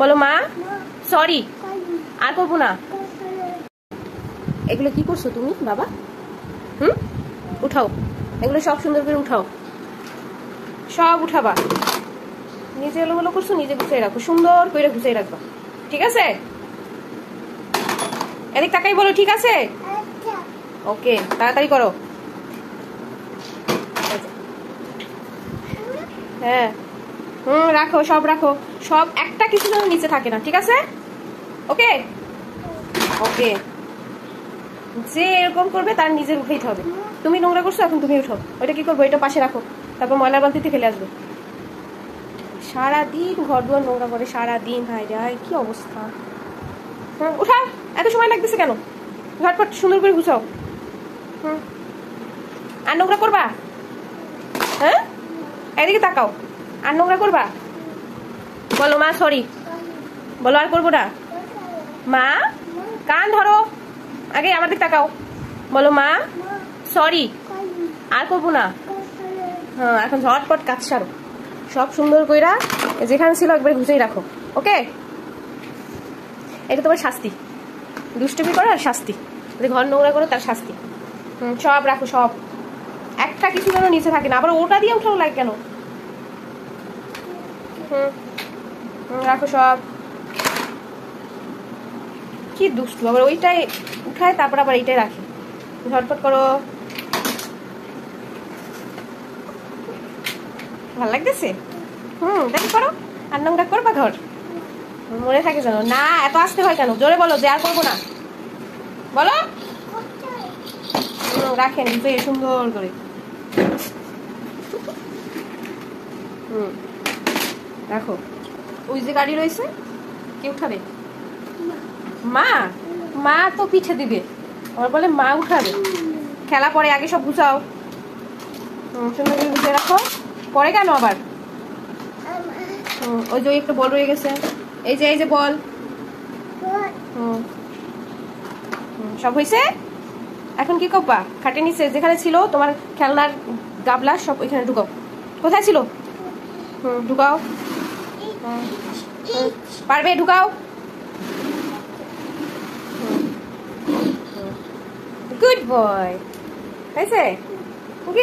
বলো মা সরি, আর করবো না। এগুলো কি করছো তুমি বাবা? উঠাও, এগুলো সব সুন্দর করে উঠাও, সব উঠাবা। নিজে এলোমেলো করছো, নিজে গুছিয়ে রাখো, সুন্দর করে গুছিয়ে রাখবা, ঠিক আছে? এদিক তাকাই বলো, ঠিক আছে? ওকে, তাড়াতাড়ি করো। হ্যাঁ রাখো, সব রাখো, সব একটা কিছু যেন নিচে থাকে না, ঠিক আছে? ওকে ওকে, যে এরকম করবে তার নিজের উঠাইতে হবে। তুমি নোংরা করছো, এখন তুমি উঠো। ওইটা কি করবো, এটা পাশে রাখো, তারপর ময়লার বালতিতে ফেলে আসবে। সারাদিন ঘর দুয়ার নোংরা করে, সারাদিন ভাই রে, কি অবস্থা। উঠা, এত সময় লাগতেছে কেন? ঝটপট সুন্দর করে গুছাও। আর নোংরা করবা? হ্যাঁ, এদিকে তাকাও। আর নোংরা করবা? বলো মা সরি, বলো আর করবো না। মা কান ধরো, আগে আমার দিকে তাকাও, বলো মা সরি, আর করবো না। হ্যাঁ, এখন ঝটপট কাজ সারো, সব সুন্দর কইরা যেখানে ছিল একবার গুছিয়ে রাখো। ওকে, এটা তোমার শাস্তি, দুষ্টুমি করো আর শাস্তি, ঘর নোংরা করো তার শাস্তি। সব রাখো, সব একটা কিছু যেন নিচে থাকে না। আবার ওটা দিয়ে উঠানো লাগে কেন? রাখো সব। কি দুষ্টু, আবার ওইটাই উঠায় তারপর আবার এইটাই রাখে। ঝটপট করো, ভাল লাগতেছে? দেখো করো, আর নোংরা করবা ঘর, মনে থাকে জানো না। এত আসতে হয় কেন? জোরে বলো যে আর করবো না, বলো। রাখেন সুন্দর করে। রাখো। ওই যে গাড়ি রয়েছে, কে উঠাবে? মা, মা তো পিঠে দিবে, আবার বলে মা উঠাবে। খেলা পরে, আগে সব গুছাও। সুন্দর করে গুছিয়ে রাখো, পরে কেন আবার? ওই যে একটা বল রয়ে গেছে, এই যে বল। সব হয়েছে, এখন কি করবা? খাটে নিচে যেখানে ছিল তোমার খেলনার গাবলা, সব ওইখানে ঢুকাও। কোথায় ছিল? ঢুকাও, পারবে ঢুকাও। গুড বয়, হয়েছে? গুড।